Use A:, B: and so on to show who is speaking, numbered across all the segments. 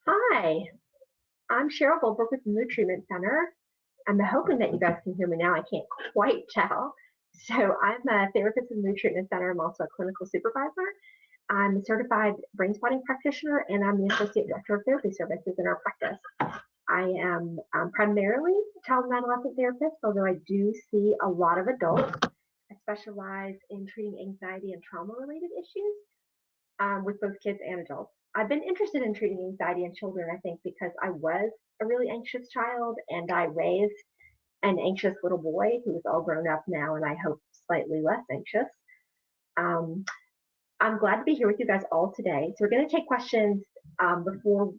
A: Hi, I'm Cheryl Goldberg with the Mood Treatment Center. I'm hoping that you guys can hear me now. I can't quite tell. So I'm a therapist in the Mood Treatment Center. I'm also a clinical supervisor. I'm a certified brain spotting practitioner, and I'm the associate director of therapy services in our practice. I am primarily a child and adolescent therapist, although I do see a lot of adults. I specialize in treating anxiety and trauma-related issues with both kids and adults. I've been interested in treating anxiety in children, I think, because I was a really anxious child and I raised an anxious little boy who is all grown up now and I hope slightly less anxious. Um, I'm glad to be here with you guys all today. So we're going to take questions before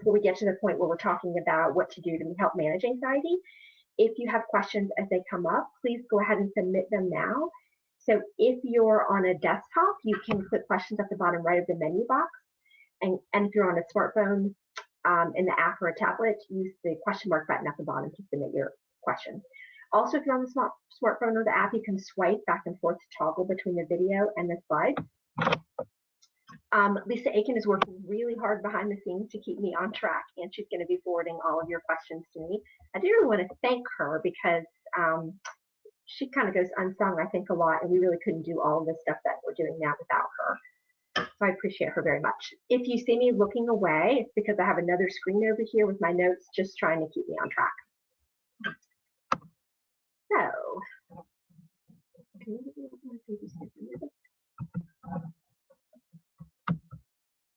A: we get to the point where we're talking about what to do to help manage anxiety. If you have questions as they come up, please go ahead and submit them now. So if you're on a desktop, you can click questions at the bottom right of the menu box. And if you're on a smartphone in the app or a tablet, use the question mark button at the bottom to submit your question. Also, if you're on the smartphone or the app, you can swipe back and forth to toggle between the video and the slides. Lisa Aiken is working really hard behind the scenes to keep me on track, and she's going to be forwarding all of your questions to me. I do really want to thank her because she kind of goes unsung, I think, a lot, and we really couldn't do all of the stuff that we're doing now without her. So I appreciate her very much. If you see me looking away, it's because I have another screen over here with my notes just trying to keep me on track. So,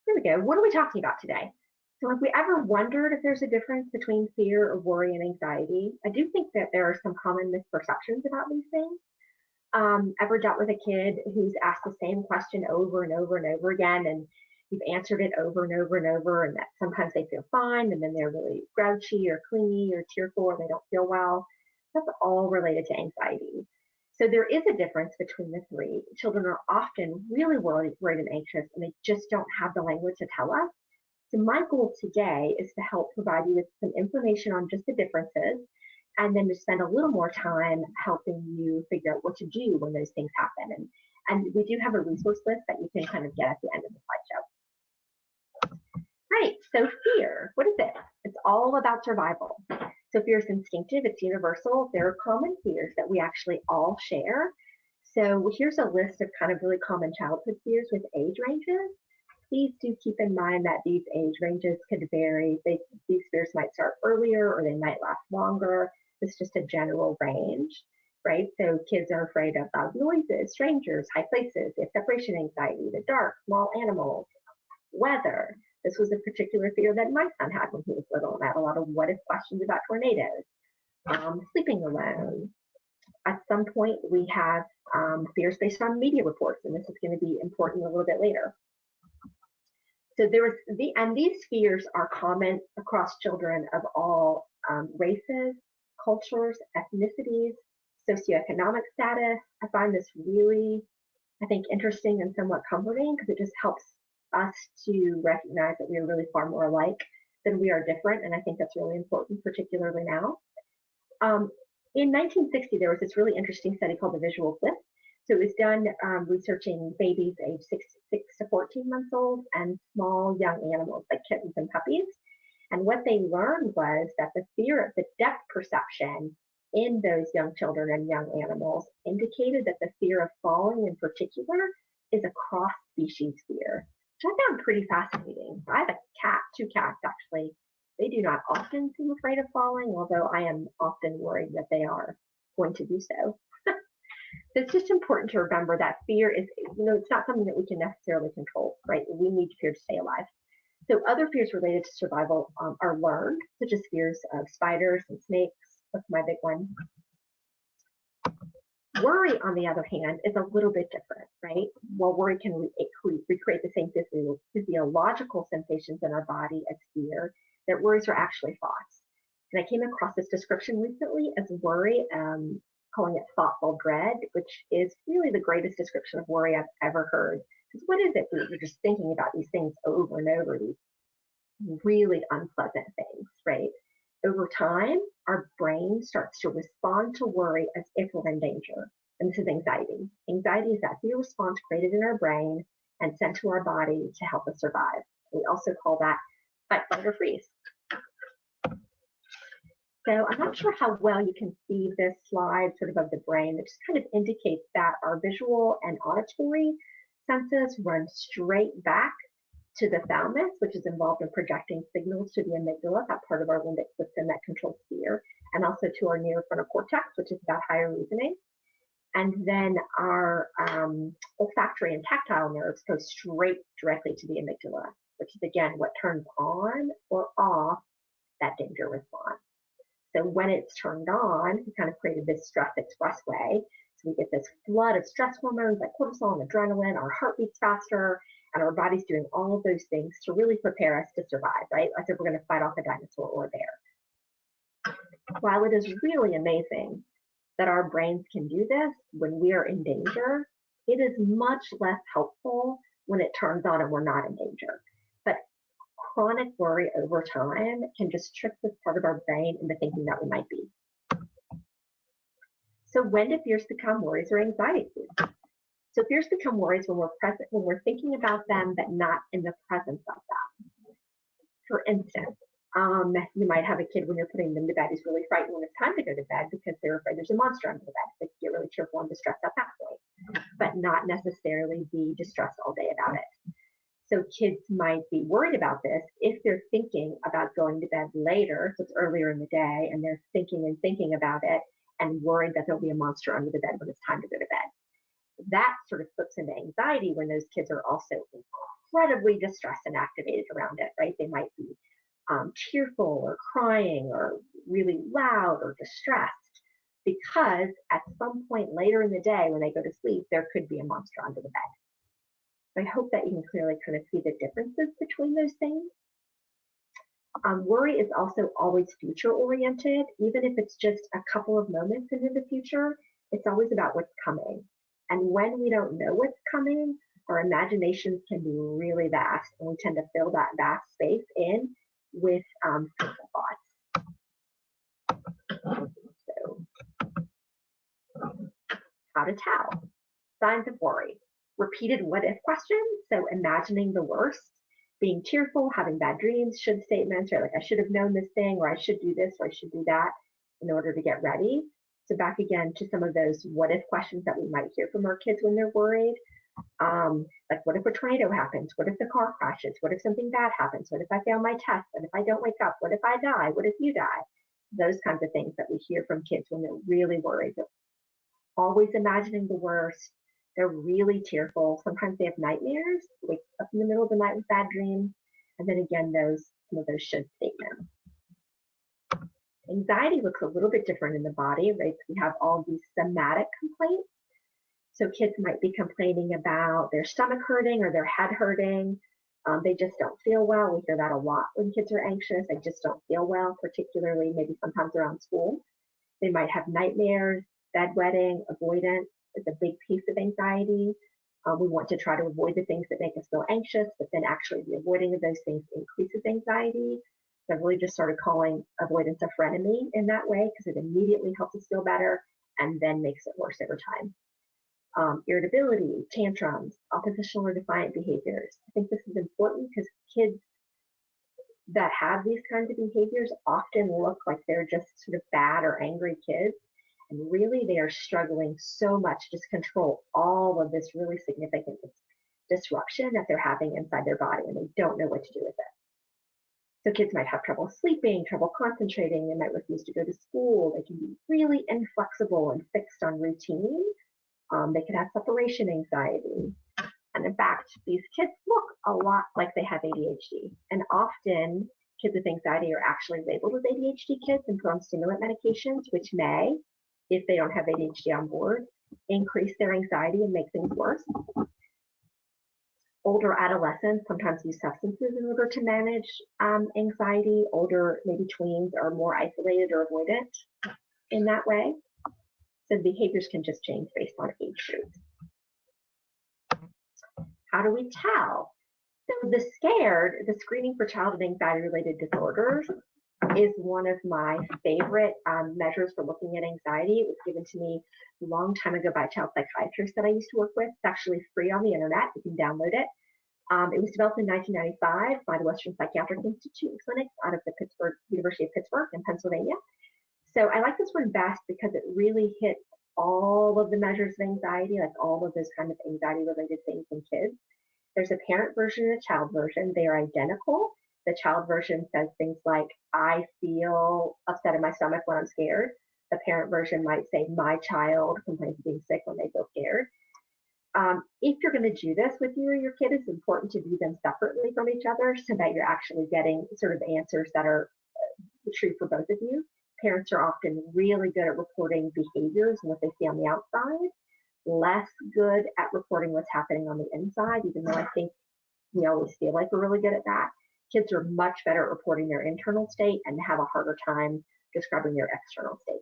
A: here we go. What are we talking about today? So have we ever wondered if there's a difference between fear or worry and anxiety? I do think that there are some common misperceptions about these things. Ever dealt with a kid who's asked the same question over and over and over again, and you've answered it over and over and over, and that sometimes they feel fine, and then they're really grouchy or clingy or tearful, or they don't feel well. That's all related to anxiety. So there is a difference between the three. Children are often really worried and anxious, and they just don't have the language to tell us. So my goal today is to help provide you with some information on just the differences, and then to spend a little more time helping you figure out what to do when those things happen. And we do have a resource list that you can kind of get at the end of the slideshow. Right, so fear, what is it? It's all about survival. So fear is instinctive, it's universal. There are common fears that we actually all share. So here's a list of kind of really common childhood fears with age ranges. Please do keep in mind that these age ranges could vary. These fears might start earlier or they might last longer. It's just a general range, right? So kids are afraid of loud noises, strangers, high places, they have separation anxiety, the dark, small animals, weather. This was a particular fear that my son had when he was little, and I had a lot of what if questions about tornadoes. Sleeping alone. At some point, we have fears based on media reports, and this is going to be important a little bit later. So these fears are common across children of all races, cultures, ethnicities, socioeconomic status. I find this really, I think, interesting and somewhat comforting because it just helps us to recognize that we are really far more alike than we are different. And I think that's really important, particularly now. In 1960, there was this really interesting study called the visual cliff. So it was done researching babies aged 6 to 14 months old and small young animals like kittens and puppies. And what they learned was that the depth perception in those young children and young animals indicated that the fear of falling in particular is a cross-species fear, which I found pretty fascinating. I have a cat, 2 cats actually. They do not often seem afraid of falling, although I am often worried that they are going to do so. So it's just important to remember that fear is, it's not something that we can necessarily control, right? We need fear to stay alive. So other fears related to survival are learned, such as fears of spiders and snakes. That's my big one. Worry, on the other hand, is a little bit different, right? While worry can recreate the same physiological sensations in our body as fear, that worries are actually thoughts. And I came across this description recently as worry, calling it thoughtful dread, which is really the greatest description of worry I've ever heard. Because what is it? We're just thinking about these things over and over, these really unpleasant things, right? Over time, our brain starts to respond to worry as if we're in danger. And this is anxiety. Anxiety is that fear response created in our brain and sent to our body to help us survive. We also call that fight, flight, or freeze. So I'm not sure how well you can see this slide sort of the brain. It just kind of indicates that our visual and auditory senses run straight back to the thalamus, which is involved in projecting signals to the amygdala, that part of our limbic system that controls fear, and also to our neurofrontal cortex, which is about higher reasoning. And then our olfactory and tactile nerves go directly to the amygdala, which is again what turns on or off that danger response. So when it's turned on, we kind of created this stress expressway. So we get this flood of stress hormones like cortisol and adrenaline, our heart beats faster, and our body's doing all of those things to really prepare us to survive, right? As if we're going to fight off a dinosaur or a bear. While it is really amazing that our brains can do this when we are in danger, it is much less helpful when it turns on and we're not in danger. But chronic worry over time can just trick this part of our brain into thinking that we might be. So when do fears become worries or anxieties? So fears become worries when we're thinking about them, but not in the presence of them. For instance, you might have a kid when you're putting them to bed who's really frightened when it's time to go to bed because they're afraid there's a monster under the bed. They get really tearful and distressed at that point, but not necessarily be distressed all day about it. So kids might be worried about this if they're thinking about going to bed later, so it's earlier in the day, and they're thinking about it and worried that there'll be a monster under the bed when it's time to go to bed. That sort of flips into anxiety when those kids are also incredibly distressed and activated around it, right? They might be tearful or crying or really loud or distressed because at some point later in the day when they go to sleep, there could be a monster under the bed. I hope that you can clearly kind of see the differences between those things. Worry is also always future oriented, even if it's just a couple of moments into the future, it's always about what's coming. And when we don't know what's coming, our imaginations can be really vast, and we tend to fill that vast space in with fearful thoughts. So, how to tell? Signs of worry. Repeated what-if questions, so imagining the worst, being tearful, having bad dreams, should statements, or like I should have known this thing, or I should do this, or I should do that in order to get ready. So back again to some of those what-if questions that we might hear from our kids when they're worried. Like what if a tornado happens? What if the car crashes? What if something bad happens? What if I fail my test? What if I don't wake up? What if I die? What if you die? Those kinds of things that we hear from kids when they're really worried. They're always imagining the worst. They're really tearful. Sometimes they have nightmares, wake up in the middle of the night with bad dreams. And then again, some of those should statements. Anxiety looks a little bit different in the body, right? We have all these somatic complaints. So kids might be complaining about their stomach hurting or their head hurting. They just don't feel well. We hear that a lot when kids are anxious. They just don't feel well, particularly maybe sometimes around school. They might have nightmares, bedwetting, avoidance is a big piece of anxiety. We want to try to avoid the things that make us feel anxious, but then actually the avoiding of those things increases anxiety. So I've really just started calling avoidance a frenemy in that way because it immediately helps us feel better and then makes it worse over time. Irritability, tantrums, oppositional or defiant behaviors. I think this is important because kids that have these kinds of behaviors often look like they're just sort of bad or angry kids. And really they are struggling so much to just control all of this really significant disruption that they're having inside their body, and they don't know what to do with it. So kids might have trouble sleeping, trouble concentrating, they might refuse to go to school, they can be really inflexible and fixed on routine. They could have separation anxiety. And in fact, these kids look a lot like they have ADHD. And often kids with anxiety are actually labeled as ADHD kids and put on stimulant medications, which may, if they don't have ADHD on board, increase their anxiety and make things worse. Older adolescents sometimes use substances in order to manage anxiety. Older, maybe tweens, are more isolated or avoidant in that way. So behaviors can just change based on age groups. How do we tell? So the SCARED, the Screening for Childhood Anxiety-Related Disorders, is one of my favorite measures for looking at anxiety. It was given to me a long time ago by a child psychiatrist that I used to work with. It's actually free on the internet. You can download it. It was developed in 1995 by the Western Psychiatric Institute and Clinics out of the University of Pittsburgh in Pennsylvania. So I like this one best because it really hits all of the measures of anxiety, like all of those kind of anxiety-related things in kids. There's a parent version and a child version. They are identical. The child version says things like, I feel upset in my stomach when I'm scared. The parent version might say, my child complains of being sick when they feel scared. If you're going to do this with you or your kid, it's important to do them separately from each other so that you're actually getting sort of answers that are true for both of you. Parents are often really good at reporting behaviors and what they see on the outside, less good at reporting what's happening on the inside, even though I think we always feel like we're really good at that. Kids are much better at reporting their internal state and have a harder time describing their external state.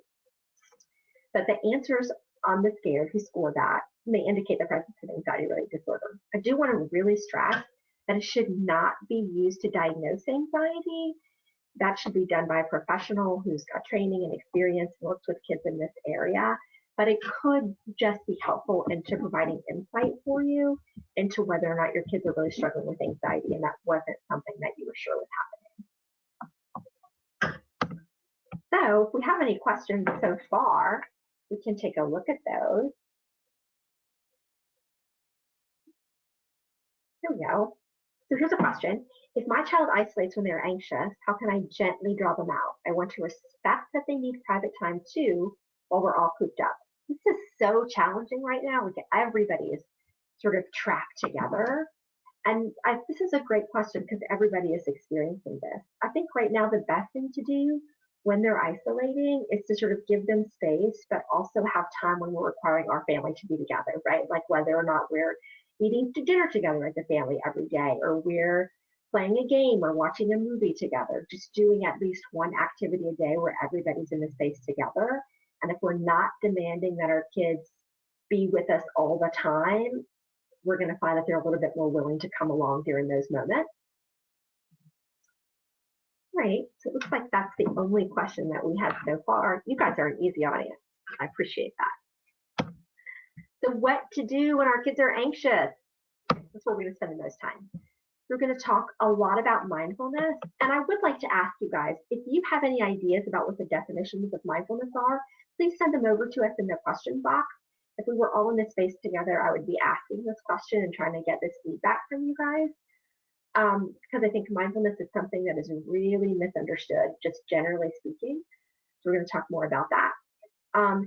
A: But the answers on the scale, if you score that, may indicate the presence of anxiety-related disorder. I do want to really stress that it should not be used to diagnose anxiety. That should be done by a professional who's got training and experience and works with kids in this area. But it could just be helpful into providing insight for you into whether or not your kids are really struggling with anxiety and that wasn't something that you were sure was happening. So if we have any questions so far, we can take a look at those. Here we go. So here's a question. If my child isolates when they're anxious, how can I gently draw them out? I want to respect that they need private time too while we're all cooped up. This is so challenging right now. Like everybody is sort of trapped together. And this is a great question because everybody is experiencing this. I think right now the best thing to do when they're isolating is to sort of give them space, but also have time when we're requiring our family to be together, right? Like whether or not we're eating dinner together as a family every day, or we're playing a game or watching a movie together, just doing at least one activity a day where everybody's in the space together. And if we're not demanding that our kids be with us all the time, we're going to find that they're a little bit more willing to come along during those moments. Right, so it looks like that's the only question that we had so far. You guys are an easy audience. I appreciate that. So what to do when our kids are anxious? That's where we're going to spend the most time. We're going to talk a lot about mindfulness. And I would like to ask you guys, if you have any ideas about what the definitions of mindfulness are, please send them over to us in the question box. If we were all in this space together, I would be asking this question and trying to get this feedback from you guys. Because I think mindfulness is something that is really misunderstood, just generally speaking. So we're going to talk more about that.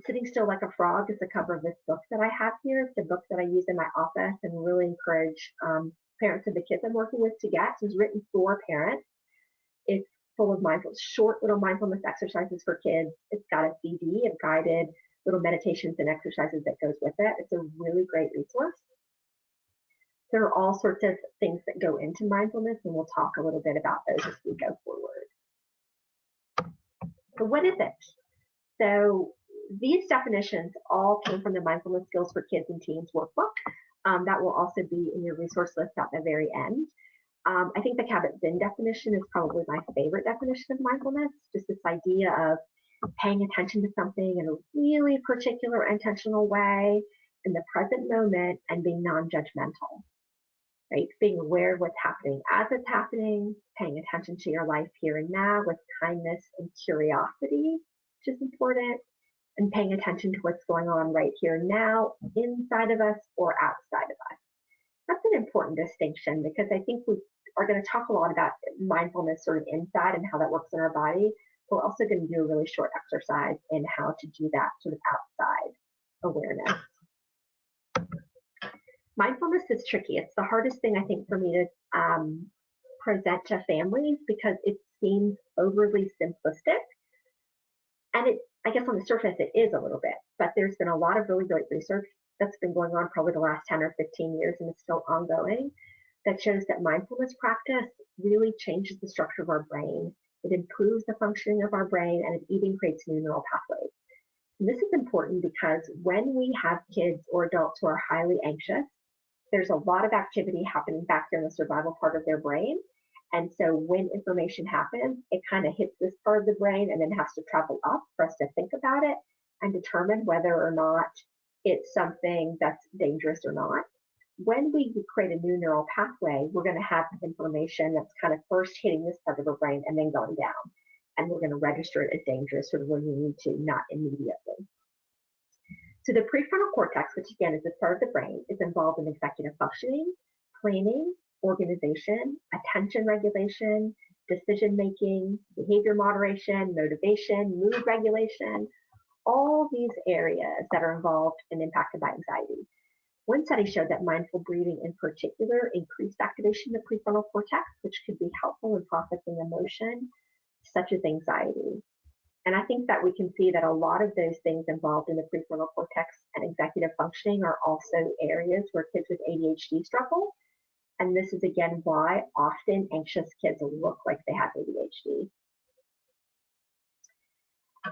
A: Sitting Still Like a Frog is the cover of this book that I have here. It's a book that I use in my office and really encourage parents of the kids I'm working with to get. So it's written for parents. It's full of short little mindfulness exercises for kids. It's got a CD of guided little meditations and exercises that goes with it. It's a really great resource. There are all sorts of things that go into mindfulness, and we'll talk a little bit about those as we go forward. So what is it? So these definitions all came from the Mindfulness Skills for Kids and Teens workbook. That will also be in your resource list at the very end. I think the Kabat-Zinn definition is probably my favorite definition of mindfulness, just this idea of paying attention to something in a really particular intentional way in the present moment and being non-judgmental. Right? Being aware of what's happening as it's happening, paying attention to your life here and now with kindness and curiosity, which is important, and paying attention to what's going on right here and now inside of us or outside of us. That's an important distinction because I think we are going to talk a lot about mindfulness sort of inside and how that works in our body. We're also going to do a really short exercise in how to do that sort of outside awareness. Mindfulness is tricky. It's the hardest thing, I think, for me to present to families because it seems overly simplistic. And I guess on the surface, it is a little bit, but there's been a lot of really great research that's been going on probably the last 10 or 15 years, and it's still ongoing, that shows that mindfulness practice really changes the structure of our brain. It improves the functioning of our brain, and it even creates new neural pathways. And this is important because when we have kids or adults who are highly anxious, there's a lot of activity happening back there in the survival part of their brain. And so when information happens, it kind of hits this part of the brain and then has to travel up for us to think about it and determine whether or not it's something that's dangerous or not. when we create a new neural pathway, we're going to have information that's kind of first hitting this part of our brain and then going down. And we're going to register it as dangerous sort of when we need to, not immediately. So the prefrontal cortex, which again is this part of the brain, is involved in executive functioning, planning, organization, attention regulation, decision making, behavior moderation, motivation, mood regulation, all these areas that are involved and impacted by anxiety. One study showed that mindful breathing in particular increased activation of the prefrontal cortex, which could be helpful in processing emotion, such as anxiety. And I think that we can see that a lot of those things involved in the prefrontal cortex and executive functioning are also areas where kids with ADHD struggle. And this is again why often anxious kids look like they have ADHD.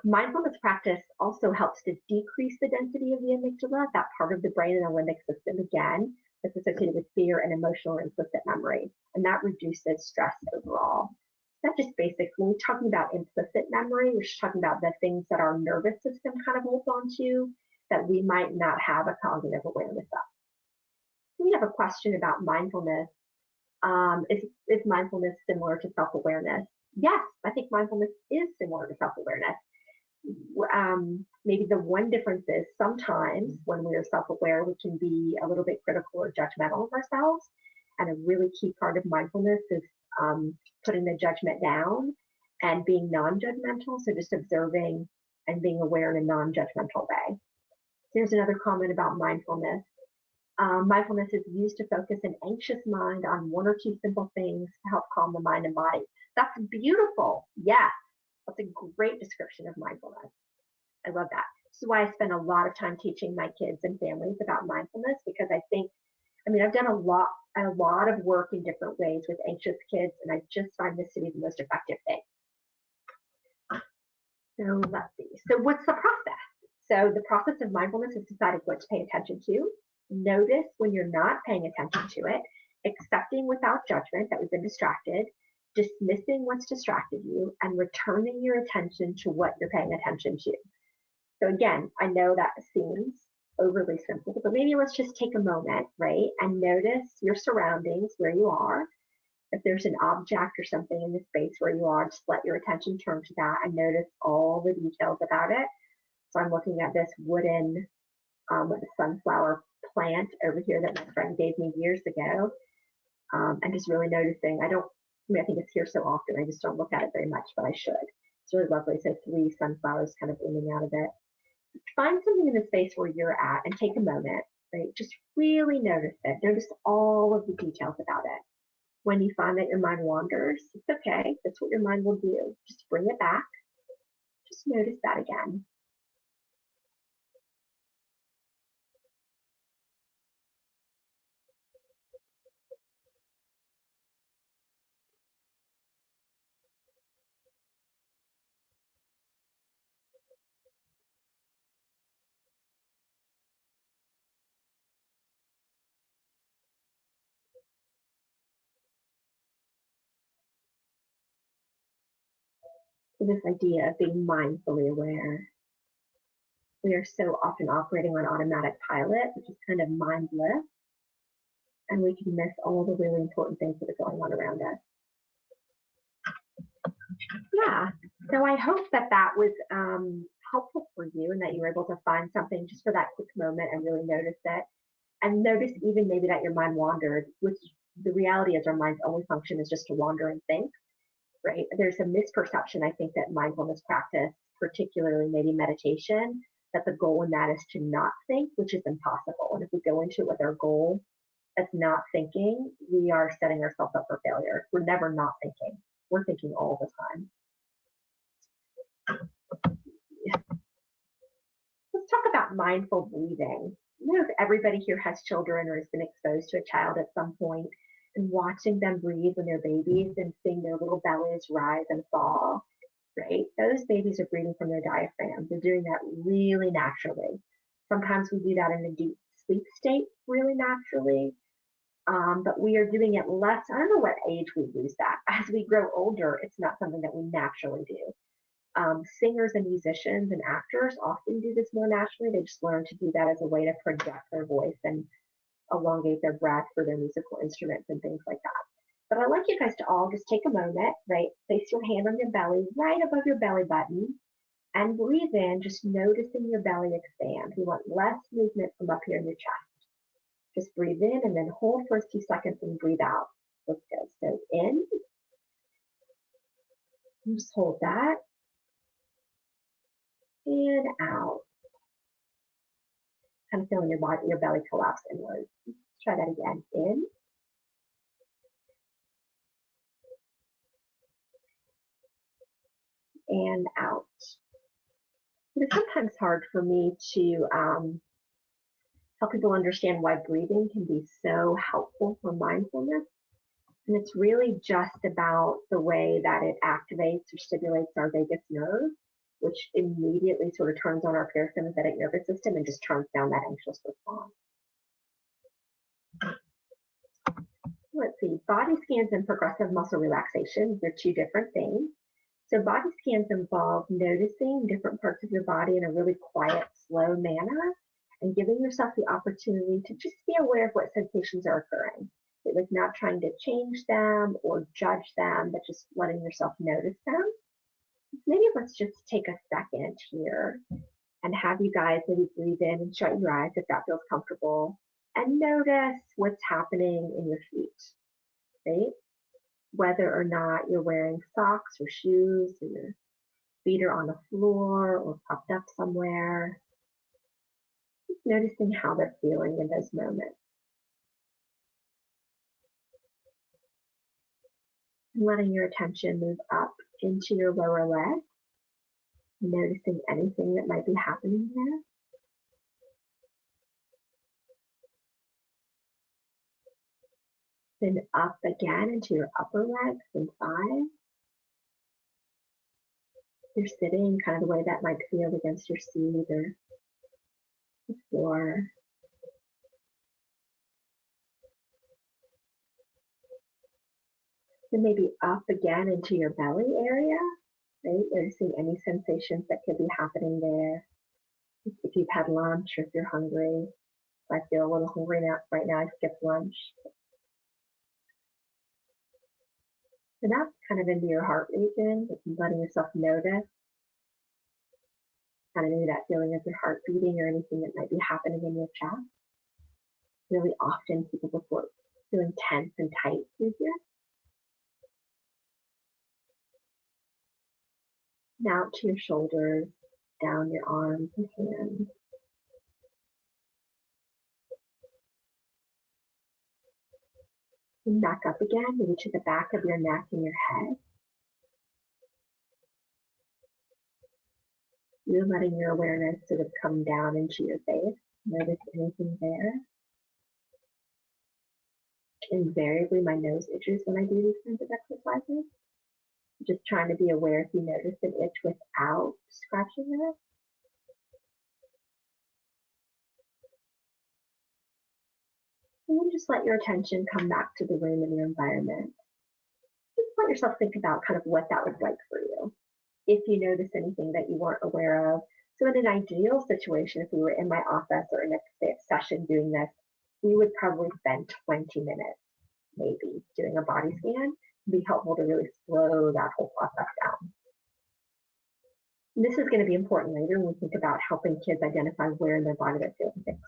A: Mindfulness practice also helps to decrease the density of the amygdala, that part of the brain and the limbic system again, that's associated with fear and emotional or implicit memory. And that reduces stress overall. Not just basic. When we're talking about implicit memory, we're just talking about the things that our nervous system kind of holds on to that we might not have a cognitive awareness of. We have a question about mindfulness. Is mindfulness similar to self-awareness? Yes, I think mindfulness is similar to self-awareness. Maybe the one difference is sometimes when we are self-aware, we can be a little bit critical or judgmental of ourselves. And a really key part of mindfulness is putting the judgment down and being non-judgmental. So just observing and being aware in a non-judgmental way. Here's another comment about mindfulness. Mindfulness is used to focus an anxious mind on one or two simple things to help calm the mind and body. That's beautiful. Yes, that's a great description of mindfulness. I love that. This is why I spend a lot of time teaching my kids and families about mindfulness, because I've done a lot of work in different ways with anxious kids, and I just find this to be the most effective thing. So let's see. So what's the process? So the process of mindfulness is deciding what to pay attention to, notice when you're not paying attention to it, accepting without judgment that we've been distracted, dismissing what's distracted you, and returning your attention to what you're paying attention to. So again, I know that seems overly simple, but maybe let's just take a moment, right, and notice your surroundings, where you are. If there's an object or something in the space where you are, just let your attention turn to that and notice all the details about it. So I'm looking at this wooden sunflower plant over here that my friend gave me years ago, and just really noticing. I think it's here so often, I just don't look at it very much, but I should. It's really lovely. So 3 sunflowers kind of blooming out of it. Find something in the space where you're at and take a moment, right? Just really notice it. Notice all of the details about it. When you find that your mind wanders, it's okay. That's what your mind will do. Just bring it back. Just notice that again. So this idea of being mindfully aware. We are so often operating on automatic pilot, which is kind of mindless, and we can miss all the really important things that are going on around us. Yeah, so I hope that was helpful for you, and that you were able to find something just for that quick moment and really notice it. And notice even maybe that your mind wandered, which the reality is our mind's only function is just to wander and think, right? There's a misperception, I think, that mindfulness practice, particularly maybe meditation, that the goal in that is to not think, which is impossible. And if we go into it with our goal as not thinking, we are setting ourselves up for failure. We're never not thinking. We're thinking all the time. Yeah. Let's talk about mindful breathing. If everybody here has children or has been exposed to a child at some point, and watching them breathe when they're babies and seeing their little bellies rise and fall, right? Those babies are breathing from their diaphragm. They're doing that really naturally. Sometimes we do that in a deep sleep state really naturally, but we are doing it less. I don't know what age we lose that. As we grow older, it's not something that we naturally do. Singers and musicians and actors often do this more naturally. They just learn to do that as a way to project their voice and elongate their breath for their musical instruments and things like that. But I'd like you guys to all just take a moment, right? Place your hand on your belly, right above your belly button, and breathe in, just noticing your belly expand. We want less movement from up here in your chest. Just breathe in and then hold for a few seconds and breathe out. Let's go. So in, just hold that, and out. Kind of feeling your belly collapse inwards. Try that again. In, and out. It's sometimes hard for me to help people understand why breathing can be so helpful for mindfulness. And it's really just about the way that it activates or stimulates our vagus nerve, which immediately sort of turns on our parasympathetic nervous system and just turns down that anxious response. Let's see, body scans and progressive muscle relaxation, they're two different things. So body scans involve noticing different parts of your body in a really quiet, slow manner and giving yourself the opportunity to just be aware of what sensations are occurring. Like not trying to change them or judge them, but just letting yourself notice them. Maybe let's just take a second here and have you guys maybe breathe in and shut your eyes if that feels comfortable and notice what's happening in your feet, right? Whether or not you're wearing socks or shoes, or your feet are on the floor or propped up somewhere. Just noticing how they're feeling in those moments. And letting your attention move up into your lower leg, noticing anything that might be happening there. Then up again into your upper legs and thighs. You're sitting, kind of the way that might feel against your seat or the floor. Then maybe up again into your belly area, right? Noticing any sensations that could be happening there. If you've had lunch or if you're hungry. If I feel a little hungry now, right now, I skipped lunch. And that's kind of into your heart region, letting yourself notice. Kind of maybe that feeling of your heart beating or anything that might be happening in your chest. Really often people report feeling tense and tight through here. Now to your shoulders, down your arms and hands. And back up again, maybe to the back of your neck and your head. You're letting your awareness sort of come down into your face. Notice anything there. Invariably, my nose itches when I do these kinds of exercises. Just trying to be aware if you notice an itch without scratching it. And then just let your attention come back to the room and your environment. Just let yourself think about kind of what that was like for you. If you notice anything that you weren't aware of. So in an ideal situation, if we were in my office or in a session doing this, we would probably spend 20 minutes maybe doing a body scan. It'd be helpful to really slow that whole process down. And this is going to be important later when we think about helping kids identify where in their body they're feeling things.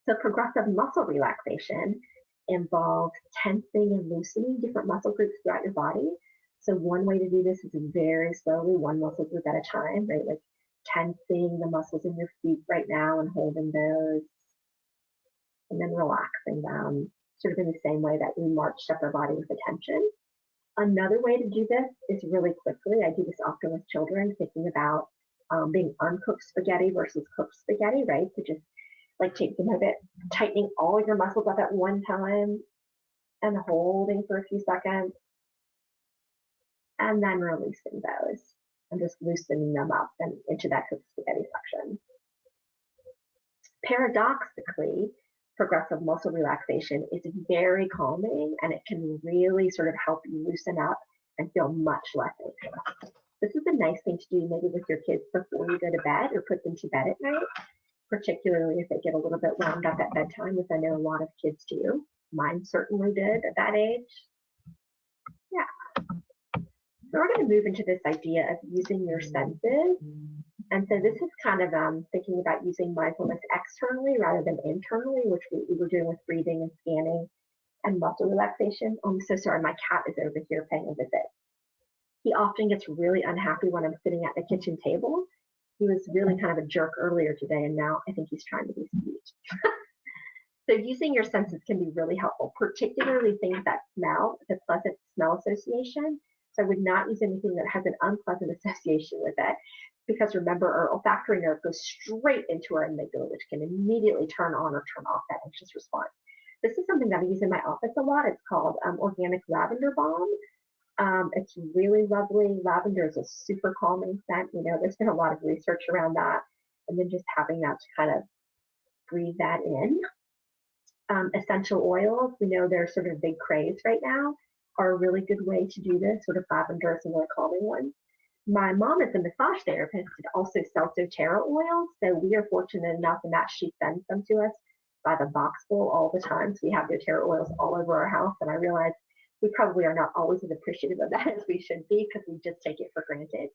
A: So progressive muscle relaxation involves tensing and loosening different muscle groups throughout your body. So one way to do this is very slowly, one muscle group at a time, right? Like tensing the muscles in your feet right now and holding those, and then relaxing them, sort of in the same way that we marched up our body with attention. Another way to do this is really quickly. I do this often with children, thinking about being uncooked spaghetti versus cooked spaghetti, right? So just like taking a bit, tightening all of your muscles up at one time and holding for a few seconds and then releasing those and just loosening them up and into that cooked spaghetti section. Paradoxically, progressive muscle relaxation is very calming and it can really sort of help you loosen up and feel much less anxious. This is a nice thing to do maybe with your kids before you go to bed or put them to bed at night. particularly if they get a little bit wound up at bedtime, which I know a lot of kids do. Mine certainly did at that age. Yeah. So we're going to move into this idea of using your senses. And so this is kind of thinking about using mindfulness externally rather than internally, which we were doing with breathing and scanning and muscle relaxation. Oh, I'm so sorry, my cat is over here paying a visit. He often gets really unhappy when I'm sitting at the kitchen table. He was really kind of a jerk earlier today, and now I think he's trying to be sweet. So using your senses can be really helpful, particularly things that smell, the pleasant smell association. So I would not use anything that has an unpleasant association with it, because remember, our olfactory nerve goes straight into our amygdala, which can immediately turn on or turn off that anxious response. This is something that I use in my office a lot. It's called organic lavender balm. It's really lovely. Lavender is a super calming scent. You know, there's been a lot of research around that. And then just having that to kind of breathe that in. Essential oils, we know they're sort of a big craze right now, are a really good way to do this. Sort of lavender is a more calming one. My mom is a massage therapist and also sells doTERRA oils. So we are fortunate enough in that she sends them to us by the boxful all the time. So we have doTERRA oils all over our house. And I realize we probably are not always as appreciative of that as we should be, because we just take it for granted.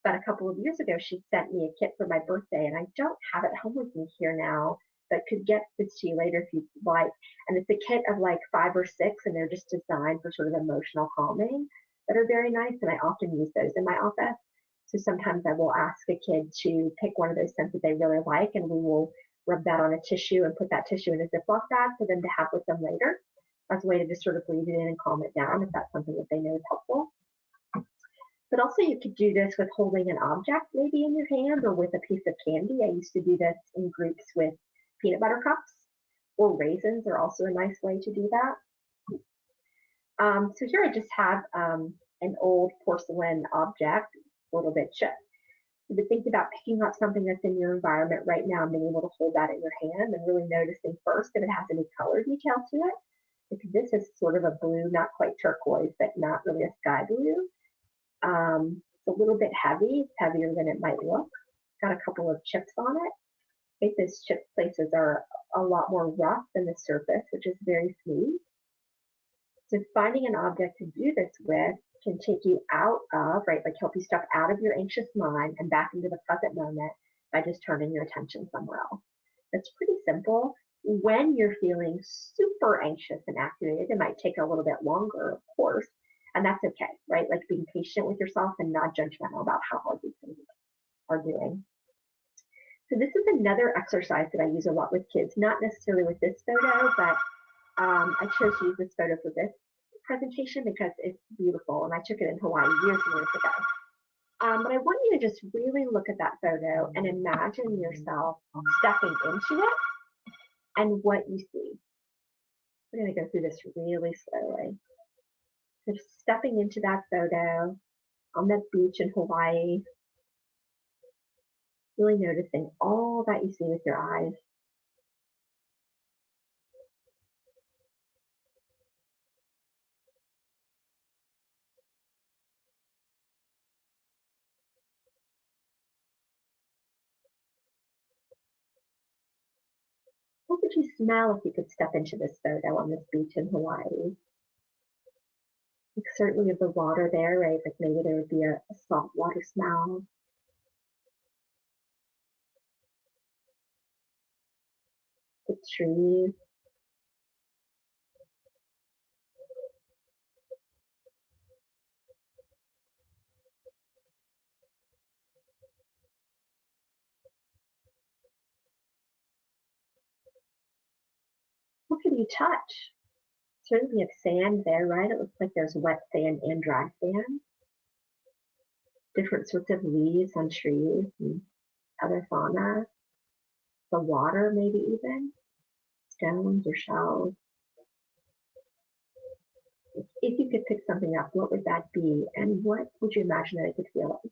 A: But a couple of years ago, she sent me a kit for my birthday, and I don't have it home with me here now, but could get this to you later if you'd like. And it's a kit of like 5 or 6, and they're just designed for sort of emotional calming that are very nice. And I often use those in my office. So sometimes I will ask a kid to pick one of those scents that they really like, and we will rub that on a tissue and put that tissue in a Ziploc bag for them to have with them later, as a way to just sort of breathe it in and calm it down if that's something that they know is helpful. But also you could do this with holding an object maybe in your hand or with a piece of candy. I used to do this in groups with peanut butter cups, or raisins are also a nice way to do that. So here I just have an old porcelain object, a little bit chipped. But think about picking up something that's in your environment right now and being able to hold that in your hand and really noticing first if it has any color detail to it. Because this is sort of a blue, not quite turquoise, but not really a sky blue. It's a little bit heavy. It's heavier than it might look. Got a couple of chips on it. I think those chip places are a lot more rough than the surface, which is very smooth. So finding an object to do this with can take you out of, right, like help you step out of your anxious mind and back into the present moment by just turning your attention somewhere else. It's pretty simple. When you're feeling super anxious and activated, it might take a little bit longer, of course, and that's okay, right? Like being patient with yourself and not judgmental about how hard these things are doing. So this is another exercise that I use a lot with kids, not necessarily with this photo, but I chose to use this photo for this presentation because it's beautiful, and I took it in Hawaii years and years ago. But I want you to just really look at that photo and imagine yourself stepping into it and what you see. We're going to go through this really slowly. So just stepping into that photo on that beach in Hawaii, really noticing all that you see with your eyes. What would you smell if you could step into this photo on this beach in Hawaii? Like certainly of the water there, right? Like maybe there would be a salt water smell. The trees. What could you touch? Certainly we have sand there, right? It looks like there's wet sand and dry sand. Different sorts of leaves on trees and other fauna. The water, maybe even. Stones or shells. If you could pick something up, what would that be? And what would you imagine that it could feel like?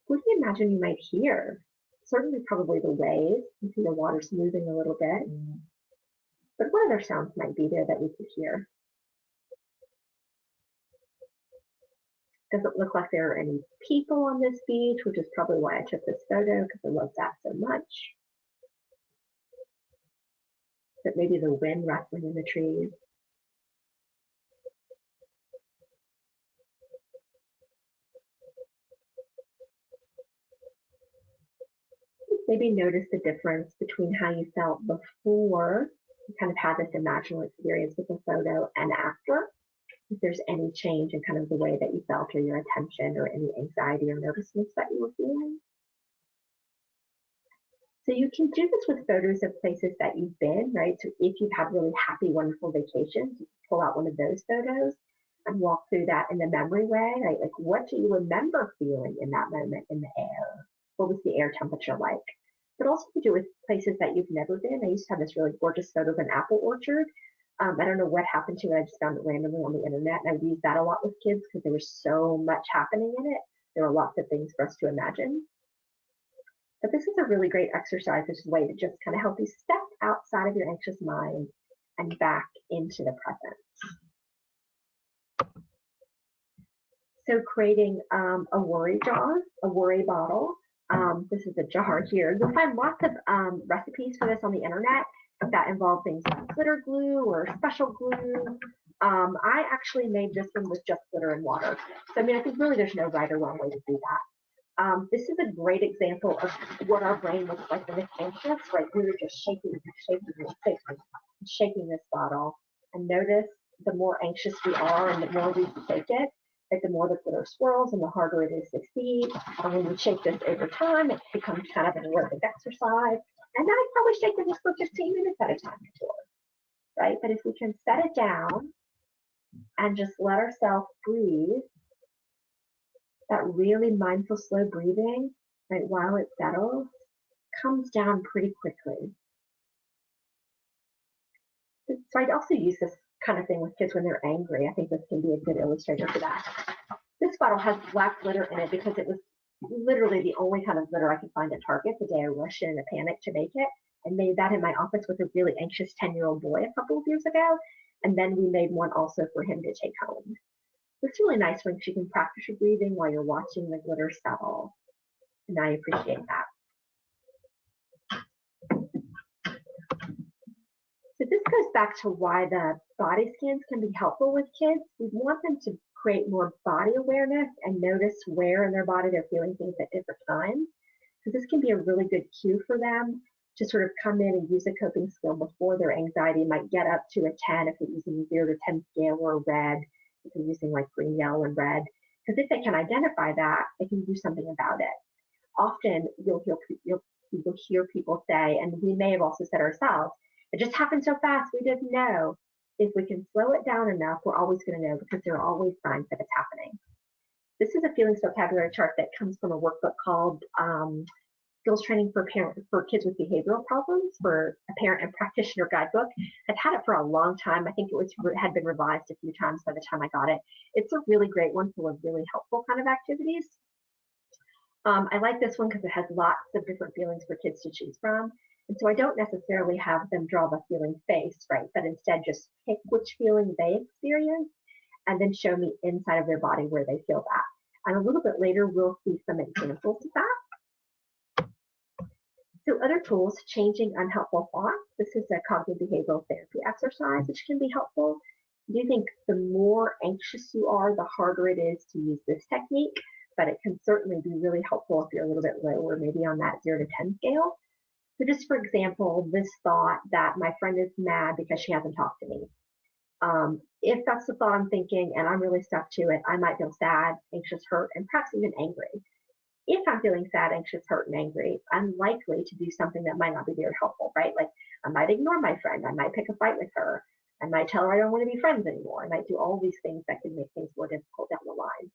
A: What do you imagine you might hear? certainly probably the waves. You see the water's moving a little bit. But what other sounds might be there that we could hear? Doesn't look like there are any people on this beach, which is probably why I took this photo, because I love that so much. But maybe the wind rustling in the trees. Maybe notice the difference between how you felt before you kind of had this imaginal experience with the photo and after. If there's any change in kind of the way that you felt or your attention or any anxiety or nervousness that you were feeling. So you can do this with photos of places that you've been, right? So if you've had really happy, wonderful vacations, you can pull out one of those photos and walk through that in the memory way, right? Like, what do you remember feeling in that moment in the air? What was the air temperature like? But also to do with places that you've never been. I used to have this really gorgeous photo of an apple orchard. I don't know what happened to it. I just found it randomly on the internet, and I used that a lot with kids because there was so much happening in it. There were lots of things for us to imagine. But this is a really great exercise. This is a way to just kind of help you step outside of your anxious mind and back into the present. So creating a worry jar, a worry bottle. This is a jar here. You'll find lots of recipes for this on the internet that involve things like glitter glue or special glue. I actually made this one with just glitter and water. So, I mean, I think really there's no right or wrong way to do that. This is a great example of what our brain looks like when it's anxious, right? We were just shaking this bottle. And notice the more anxious we are and the more we shake it, like the more the glitter swirls and the harder it is to see. And when we shake this over time, it becomes kind of an aerobic exercise. And then I probably shake this for 15 minutes at a time before, right? But if we can set it down and just let ourselves breathe, that really mindful, slow breathing, right, while it settles, comes down pretty quickly. So I'd also use this kind of thing with kids when they're angry. I think this can be a good illustrator for that. This bottle has black glitter in it because it was literally the only kind of glitter I could find at Target the day I rushed in a panic to make it. I made that in my office with a really anxious 10-year-old boy a couple of years ago. And then we made one also for him to take home. It's really nice when you can practice your breathing while you're watching the glitter settle. And I appreciate that. So this goes back to why the body scans can be helpful with kids. We want them to create more body awareness and notice where in their body they're feeling things at different times. Because this can be a really good cue for them to sort of come in and use a coping skill before their anxiety might get up to a 10 if they're using a 0 to 10 scale, or red if they're using like green, yellow, and red. Because if they can identify that, they can do something about it. Often you'll hear people say, and we may have also said ourselves, it just happened so fast, we didn't know. If we can slow it down enough, we're always going to know, because there are always signs that it's happening. This is a feelings vocabulary chart that comes from a workbook called Skills Training for Kids with Behavioral Problems, for a parent and practitioner guidebook. I've had it for a long time. I think had been revised a few times by the time I got it. It's a really great one full of really helpful kind of activities. I like this one because it has lots of different feelings for kids to choose from. And so I don't necessarily have them draw the feeling face, right? But instead just pick which feeling they experience and then show me inside of their body where they feel that. And a little bit later, we'll see some examples of that. So other tools, changing unhelpful thoughts. This is a cognitive behavioral therapy exercise, which can be helpful. I do think the more anxious you are, the harder it is to use this technique, but it can certainly be really helpful if you're a little bit lower, maybe on that 0 to 10 scale. So just for example, this thought that my friend is mad because she hasn't talked to me. If that's the thought I'm thinking and I'm really stuck to it, I might feel sad, anxious, hurt, and perhaps even angry. If I'm feeling sad, anxious, hurt, and angry, I'm likely to do something that might not be very helpful, right? Like I might ignore my friend, I might pick a fight with her, I might tell her I don't want to be friends anymore, I might do all these things that could make things more difficult down the line.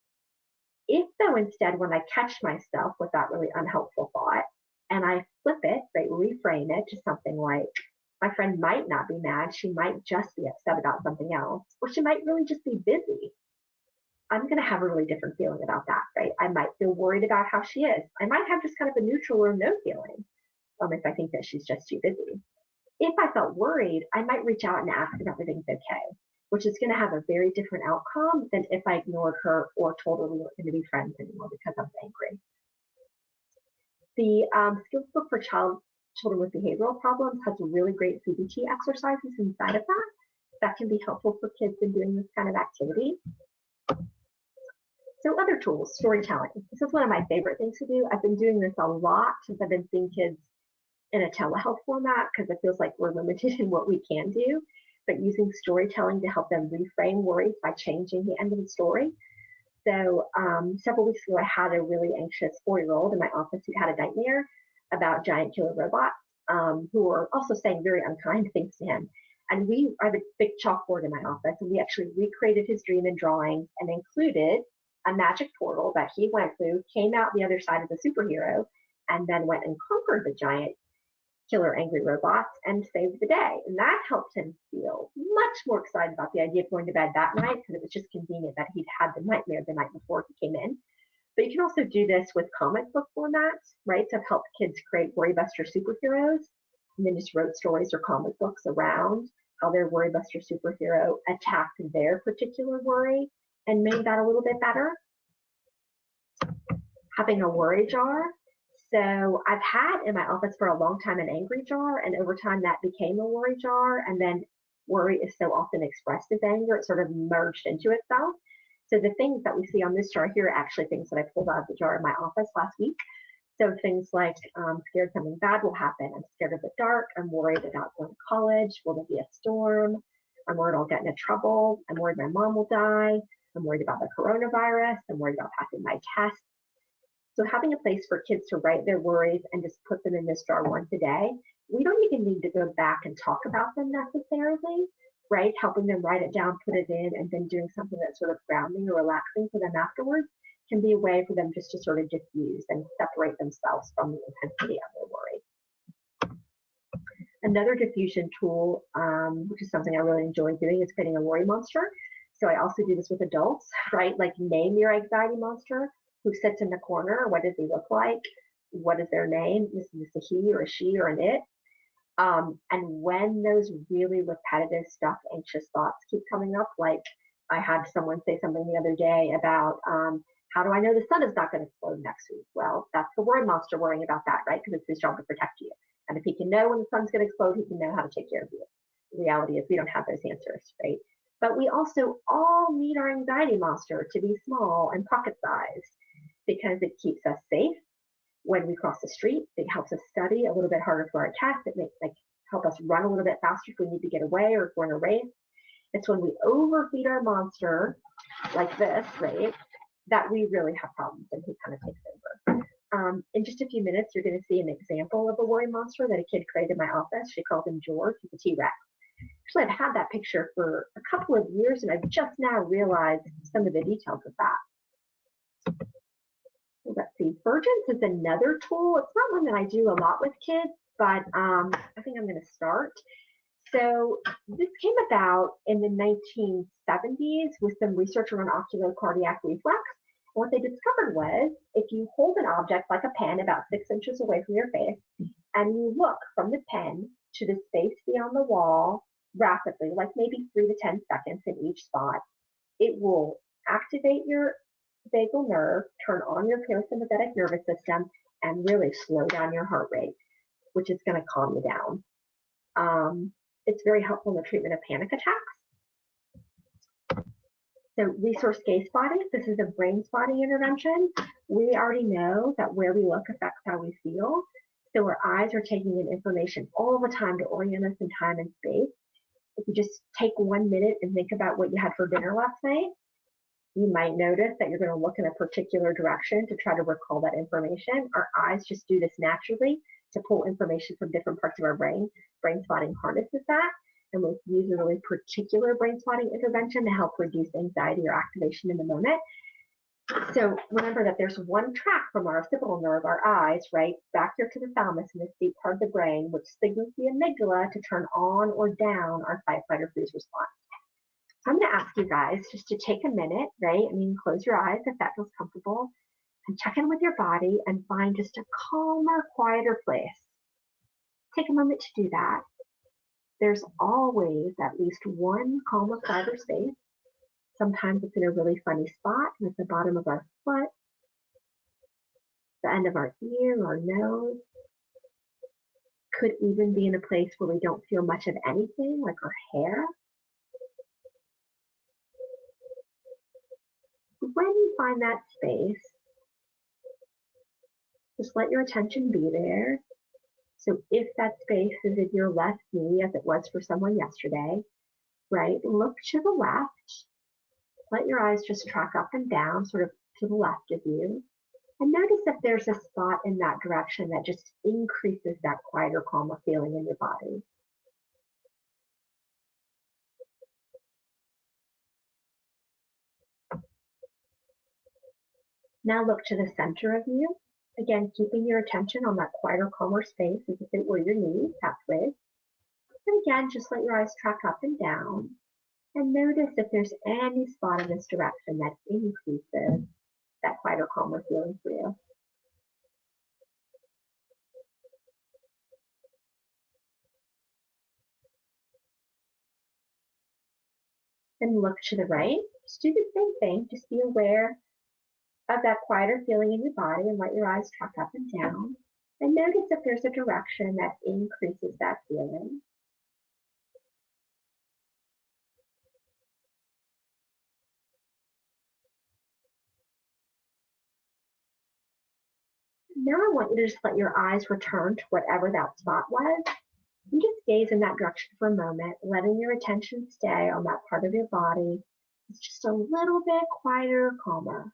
A: If though instead when I catch myself with that really unhelpful thought, and I flip it, right, reframe it to something like, my friend might not be mad, she might just be upset about something else, or she might really just be busy. I'm going to have a really different feeling about that, right? I might feel worried about how she is. I might have just kind of a neutral or no feeling if I think that she's just too busy. If I felt worried, I might reach out and ask if everything's okay, which is going to have a very different outcome than if I ignored her or told her we weren't going to be friends anymore because I was angry. The skills book for children with behavioral problems has really great CBT exercises inside of that can be helpful for kids in doing this kind of activity. So other tools, storytelling. This is one of my favorite things to do. I've been doing this a lot since I've been seeing kids in a telehealth format because it feels like we're limited in what we can do, but using storytelling to help them reframe worries by changing the end of the story. So several weeks ago, I had a really anxious 4-year-old in my office who had a nightmare about giant killer robots who were also saying very unkind things to him. And I have a big chalkboard in my office, and we actually recreated his dream in drawings and included a magic portal that he went through, came out the other side as a superhero, and then went and conquered the giant killer angry robots and saved the day. And that helped him feel much more excited about the idea of going to bed that night because it was just convenient that he'd had the nightmare the night before he came in. But you can also do this with comic book formats, right? To help kids create worry buster superheroes, and then just wrote stories or comic books around how their worry buster superhero attacked their particular worry and made that a little bit better. Having a worry jar. So I've had in my office for a long time an angry jar, and over time that became a worry jar, and then worry is so often expressed as anger, it sort of merged into itself. So the things that we see on this jar here are actually things that I pulled out of the jar in my office last week. So things like I'm scared something bad will happen. I'm scared of the dark. I'm worried about going to college. Will there be a storm? I'm worried I'll get into trouble. I'm worried my mom will die. I'm worried about the coronavirus. I'm worried about passing my test. So having a place for kids to write their worries and just put them in this jar once a day, we don't even need to go back and talk about them necessarily, right? Helping them write it down, put it in, and then doing something that's sort of grounding or relaxing for them afterwards can be a way for them just to sort of diffuse and separate themselves from the intensity of their worry. Another diffusion tool, which is something I really enjoy doing, is creating a worry monster. So I also do this with adults, right? Like name your anxiety monster. Who sits in the corner? What does he look like? What is their name? Is this a he or a she or an it? And when those really repetitive, stuck, anxious thoughts keep coming up, like I had someone say something the other day about, how do I know the sun is not going to explode next week? Well, that's the worry monster worrying about that, right? Because it's his job to protect you. And if he can know when the sun's going to explode, he can know how to take care of you. The reality is we don't have those answers, right? But we also all need our anxiety monster to be small and pocket-sized because it keeps us safe when we cross the street. It helps us study a little bit harder for our tests. It makes help us run a little bit faster if we need to get away or if we're in a race. It's when we overfeed our monster like this, right, that we really have problems and he kind of takes over. In just a few minutes, you're going to see an example of a worry monster that a kid created in my office. She called him George. He's a T-Rex. Actually, I've had that picture for a couple of years, and I've just now realized some of the details of that. Let's see, Vergence is another tool. It's not one that I do a lot with kids, but I think I'm going to start. So this came about in the 1970s with some research around oculocardiac reflex. And what they discovered was if you hold an object like a pen about 6 inches away from your face, and you look from the pen to the space beyond the wall rapidly, like maybe 3 to 10 seconds in each spot, it will activate your vagal nerve, turn on your parasympathetic nervous system, and really slow down your heart rate, which is going to calm you down. It's very helpful in the treatment of panic attacks. So resource Gazespotting, this is a brain spotting intervention. We already know that where we look affects how we feel. So our eyes are taking in information all the time to orient us in time and space. If you just take 1 minute and think about what you had for dinner last night, you might notice that you're going to look in a particular direction to try to recall that information. Our eyes just do this naturally to pull information from different parts of our brain. Brain spotting harnesses that, and we'll use a really particular brain spotting intervention to help reduce anxiety or activation in the moment. So remember that there's one track from our occipital nerve, our eyes, right, back here to the thalamus in this deep part of the brain, which signals the amygdala to turn on or down our fight, flight, or freeze response. So I'm going to ask you guys just to take a minute, right? I mean, close your eyes if that feels comfortable, and check in with your body and find just a calmer, quieter place. Take a moment to do that. There's always at least one calmer, quieter space. Sometimes it's in a really funny spot, at the bottom of our foot, the end of our ear or nose. Could even be in a place where we don't feel much of anything, like our hair. When you find that space, just let your attention be there. So if that space is in your left knee, as it was for someone yesterday, right, look to the left. Let your eyes just track up and down, sort of to the left of you. And notice if there's a spot in that direction that just increases that quieter, calmer feeling in your body. Now look to the center of you. Again, keeping your attention on that quieter, calmer space as if it were your knee, halfway. And again, just let your eyes track up and down. And notice if there's any spot in this direction that increases that quieter, calmer feeling for you. Then look to the right. Just do the same thing. Just be aware of that quieter feeling in your body and let your eyes track up and down. And notice if there's a direction that increases that feeling. Now I want you to just let your eyes return to whatever that spot was. And just gaze in that direction for a moment, letting your attention stay on that part of your body. It's just a little bit quieter, calmer.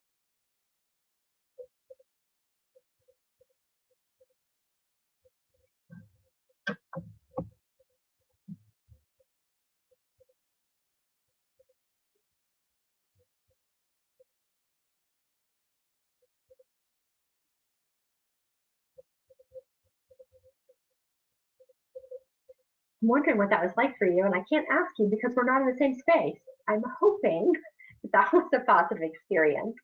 A: I'm wondering what that was like for you, and I can't ask you because we're not in the same space. I'm hoping that was a positive experience.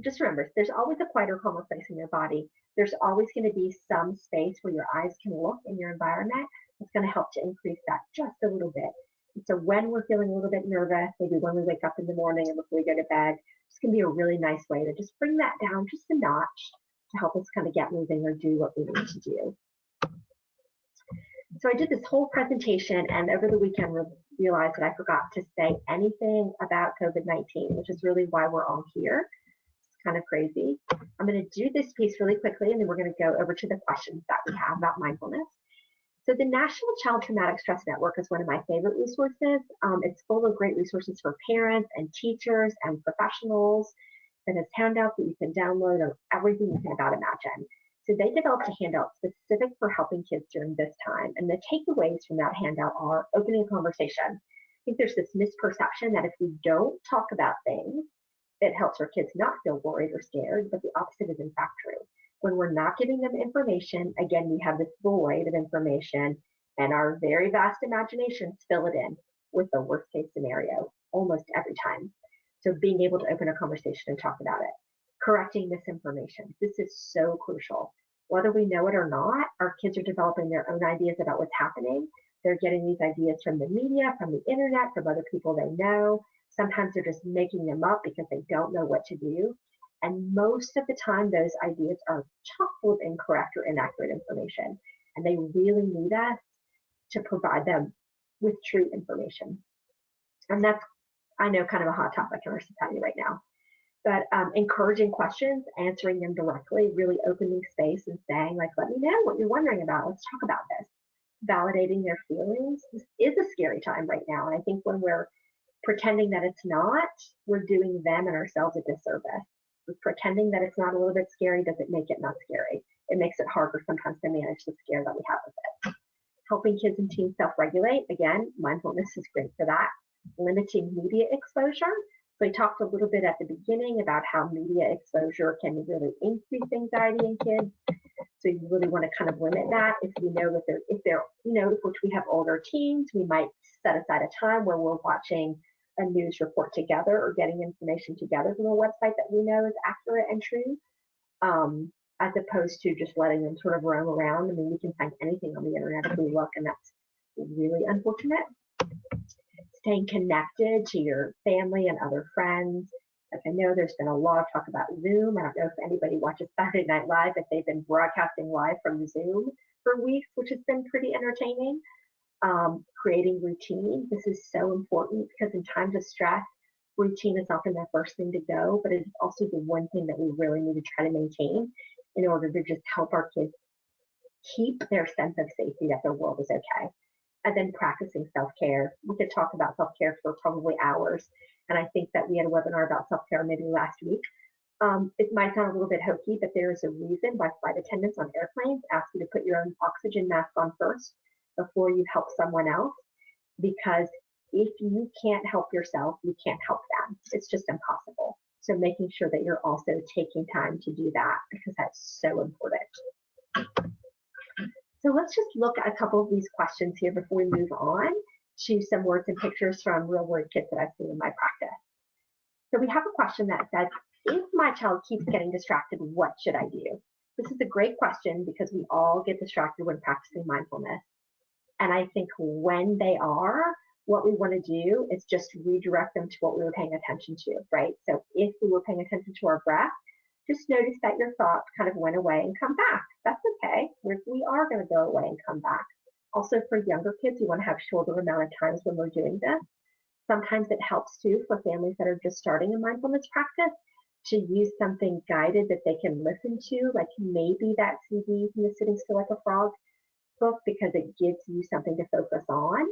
A: Just remember, there's always a quieter, calmer place in your body. There's always going to be some space where your eyes can look in your environment. It's going to help to increase that just a little bit. And so when we're feeling a little bit nervous, maybe when we wake up in the morning and before we go to bed, it's going to be a really nice way to just bring that down just a notch to help us kind of get moving or do what we need to do. So I did this whole presentation, and over the weekend realized that I forgot to say anything about COVID-19, which is really why we're all here. It's kind of crazy. I'm going to do this piece really quickly, and then we're going to go over to the questions that we have about mindfulness. So the National Child Traumatic Stress Network is one of my favorite resources. It's full of great resources for parents and teachers and professionals. It has handouts that you can download of everything you can about imagine. So they developed a handout specific for helping kids during this time. And the takeaways from that handout are opening a conversation. I think there's this misperception that if we don't talk about things, it helps our kids not feel worried or scared, but the opposite is in fact true. When we're not giving them information, again, we have this void of information, and our very vast imaginations fill it in with the worst case scenario almost every time. So being able to open a conversation and talk about it. Correcting misinformation. This is so crucial. Whether we know it or not, our kids are developing their own ideas about what's happening. They're getting these ideas from the media, from the internet, from other people they know. Sometimes they're just making them up because they don't know what to do. And most of the time, those ideas are chock full of incorrect or inaccurate information. And they really need us to provide them with true information. And that's, I know, kind of a hot topic in our society right now. But encouraging questions, answering them directly, really opening space and saying, like, let me know what you're wondering about. Let's talk about this. Validating their feelings. This is a scary time right now. And I think when we're pretending that it's not, we're doing them and ourselves a disservice. Pretending that it's not a little bit scary doesn't make it not scary. It makes it harder sometimes to manage the scare that we have with it. Helping kids and teens self-regulate. Again, mindfulness is great for that. Limiting media exposure. So I talked a little bit at the beginning about how media exposure can really increase anxiety in kids. So you really want to kind of limit that. If you know that if we have older teens, we might set aside a time where we're watching a news report together or getting information together from a website that we know is accurate and true, as opposed to just letting them sort of roam around. I mean, we can find anything on the internet if we look, and that's really unfortunate. Staying connected to your family and other friends. Like, I know there's been a lot of talk about Zoom. I don't know if anybody watches Saturday Night Live, but they've been broadcasting live from Zoom for weeks, which has been pretty entertaining. Creating routine. This is so important because in times of stress, routine is often the first thing to go, but it's also the one thing that we really need to try to maintain in order to just help our kids keep their sense of safety that their world is okay. And then practicing self-care. We could talk about self-care for probably hours. And I think that we had a webinar about self-care maybe last week. It might sound a little bit hokey, but there is a reason why flight attendants on airplanes ask you to put your own oxygen mask on first before you help someone else. Because if you can't help yourself, you can't help them. It's just impossible. So making sure that you're also taking time to do that, because that's so important. So let's just look at a couple of these questions here before we move on to some words and pictures from real world kids that I've seen in my practice. So we have a question that says, if my child keeps getting distracted, what should I do? This is a great question because we all get distracted when practicing mindfulness. And I think when they are, what we want to do is just redirect them to what we were paying attention to, right? So if we were paying attention to our breath, just notice that your thoughts kind of went away and come back. That's okay. We are going to go away and come back. Also, for younger kids, you want to have shorter amount of times when we're doing this. Sometimes it helps too for families that are just starting a mindfulness practice to use something guided that they can listen to, like maybe that CD from the Sitting Still Like a Frog book, because it gives you something to focus on.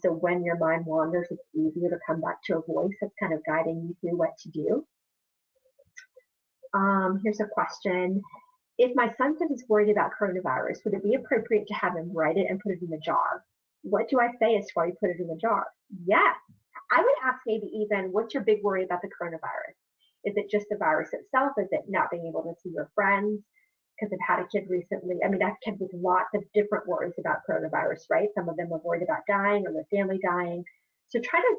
A: So when your mind wanders, it's easier to come back to a voice that's kind of guiding you through what to do. Here's a question. If my son said he's worried about coronavirus, would it be appropriate to have him write it and put it in the jar? What do I say as far as put it in the jar? Yes. I would ask maybe even, what's your big worry about the coronavirus? Is it just the virus itself? Is it not being able to see your friends? Because I've had a kid recently, I mean, I've had with lots of different worries about coronavirus, right? Some of them are worried about dying or their family dying. So try to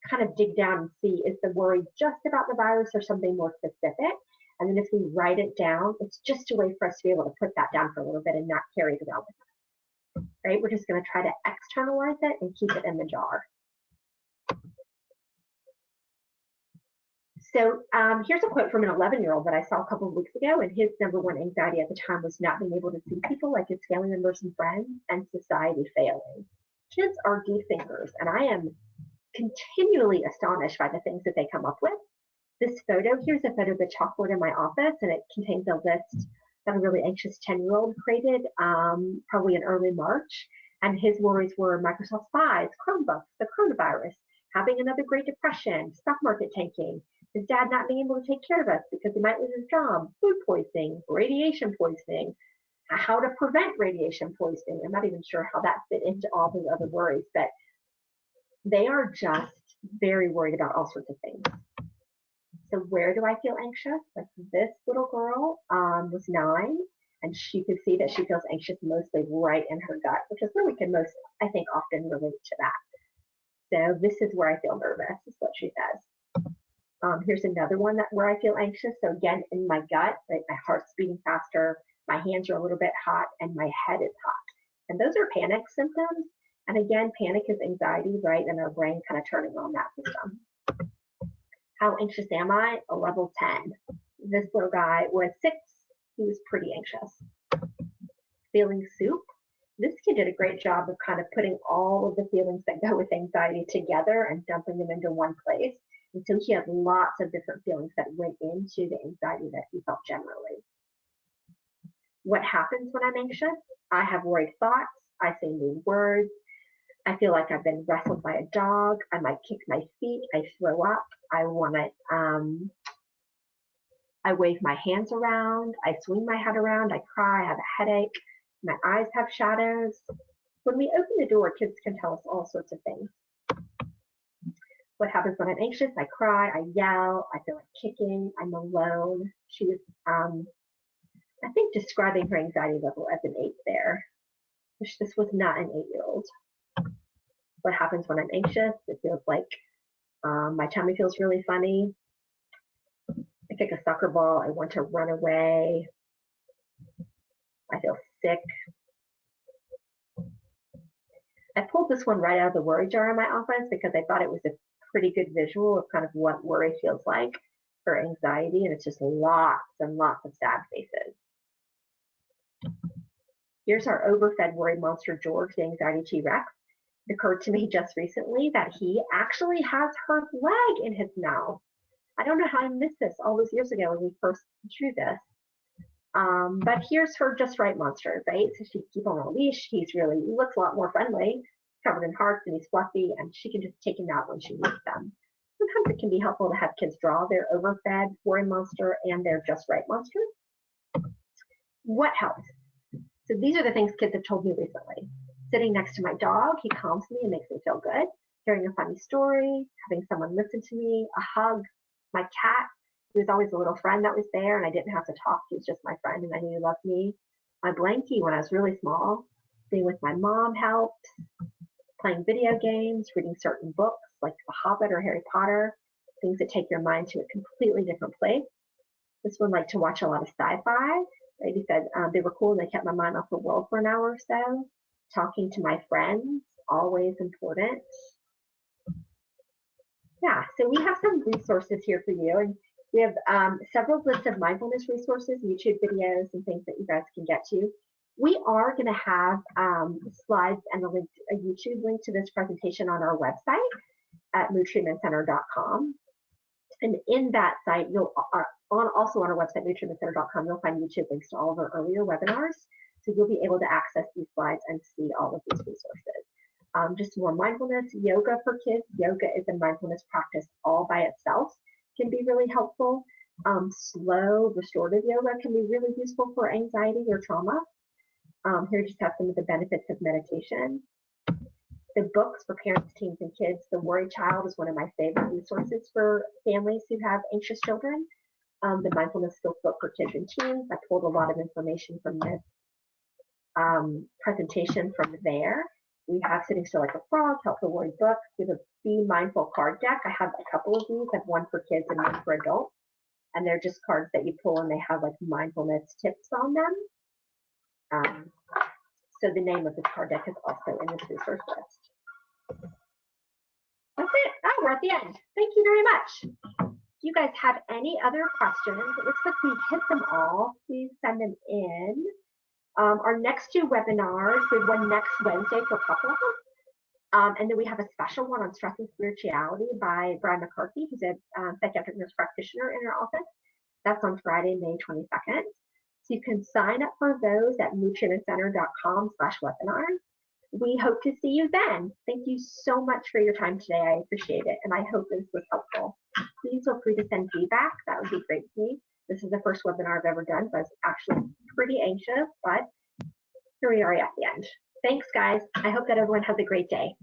A: kind of dig down and see, is the worry just about the virus or something more specific? And then if we write it down, it's just a way for us to be able to put that down for a little bit and not carry it around with us, right? We're just going to try to externalize it and keep it in the jar. So here's a quote from an 11-year-old that I saw a couple of weeks ago, and his number one anxiety at the time was not being able to see people like his family members and friends, and society failing. Kids are deep thinkers, and I am continually astonished by the things that they come up with. This photo, here's a photo of the chalkboard in my office, and it contains a list that a really anxious 10-year-old created probably in early March, and his worries were Microsoft spies, Chromebooks, the coronavirus, having another Great Depression, stock market tanking, his dad not being able to take care of us because he might lose his job, food poisoning, radiation poisoning, how to prevent radiation poisoning. I'm not even sure how that fit into all the other worries, but they are just very worried about all sorts of things. So where do I feel anxious? Like this little girl was 9, and she could see that she feels anxious mostly right in her gut, which is where we can most, I think, often relate to that. So this is where I feel nervous, is what she says. Here's another one where I feel anxious. So again, in my gut, like my heart's beating faster, my hands are a little bit hot, and my head is hot. And those are panic symptoms. And again, panic is anxiety, right? And our brain kind of turning on that system. How anxious am I? A level 10. This little guy was 6. He was pretty anxious. Feeling soup. This kid did a great job of kind of putting all of the feelings that go with anxiety together and dumping them into one place. And so he had lots of different feelings that went into the anxiety that he felt generally. What happens when I'm anxious? I have worried thoughts. I say new words. I feel like I've been wrestled by a dog. I might kick my feet. I throw up. I want to, I wave my hands around. I swing my head around. I cry. I have a headache. My eyes have shadows. When we open the door, kids can tell us all sorts of things. What happens when I'm anxious? I cry. I yell. I feel like kicking. I'm alone. She was, I think, describing her anxiety level as an 8 there. This was not an 8-year-old. what happens when I'm anxious. It feels like my tummy feels really funny. I kick a soccer ball. I want to run away. I feel sick. I pulled this one right out of the worry jar in my office because I thought it was a pretty good visual of kind of what worry feels like for anxiety, and it's just lots and lots of sad faces. Here's our overfed worry monster, George, the anxiety T-Rex. It occurred to me just recently that he actually has her leg in his mouth. I don't know how I missed this all those years ago when we first drew this. But here's her just right monster, right? So she can keep on a leash. He looks a lot more friendly, covered in hearts, and he's fluffy, and she can just take him out when she needs them. Sometimes it can be helpful to have kids draw their overfed worry monster and their just right monster. What helps? So these are the things kids have told me recently. Sitting next to my dog, he calms me and makes me feel good. Hearing a funny story, having someone listen to me, a hug. My cat, he was always a little friend that was there, and I didn't have to talk. He was just my friend, and I knew he loved me. My blankie when I was really small. Being with my mom helped. Playing video games, reading certain books like The Hobbit or Harry Potter, things that take your mind to a completely different place. This one liked to watch a lot of sci-fi. Lady said they were cool and they kept my mind off the world for an hour or so. Talking to my friends, always important. Yeah, so we have some resources here for you, and we have several lists of mindfulness resources, YouTube videos, and things that you guys can get to. We are going to have slides and a YouTube link to this presentation on our website at moodtreatmentcenter.com. And in that site, also on our website, moodtreatmentcenter.com, you'll find YouTube links to all of our earlier webinars. So you'll be able to access these slides and see all of these resources. Just more mindfulness, yoga for kids. Yoga is a mindfulness practice all by itself, can be really helpful. Slow, restorative yoga can be really useful for anxiety or trauma. Here just have some of the benefits of meditation. The books for parents, teens, and kids. The Worry Child is one of my favorite resources for families who have anxious children. The Mindfulness Skills book for kids and teens. I pulled a lot of information from this presentation from there. We have Sitting Still Like a Frog, Helpful Worry book. We have a Be Mindful card deck. I have a couple of these. I have one for kids and one for adults. And they're just cards that you pull and they have like mindfulness tips on them. So the name of the card deck is also in this resource list. That's it. Oh, we're at the end. Thank you very much. If you guys have any other questions, it looks like we've hit them all. Please send them in. Our next two webinars, we have one next Wednesday for couples. And then we have a special one on stress and spirituality by Brian McCarthy, who's a psychiatric nurse practitioner in our office. That's on Friday, May 22nd. So you can sign up for those at moodtreatmentcenter.com/webinars. We hope to see you then. Thank you so much for your time today. I appreciate it, and I hope this was helpful. Please feel free to send feedback. That would be great for me. This is the first webinar I've ever done, so I was actually pretty anxious, but here we are at the end. Thanks, guys. I hope that everyone has a great day.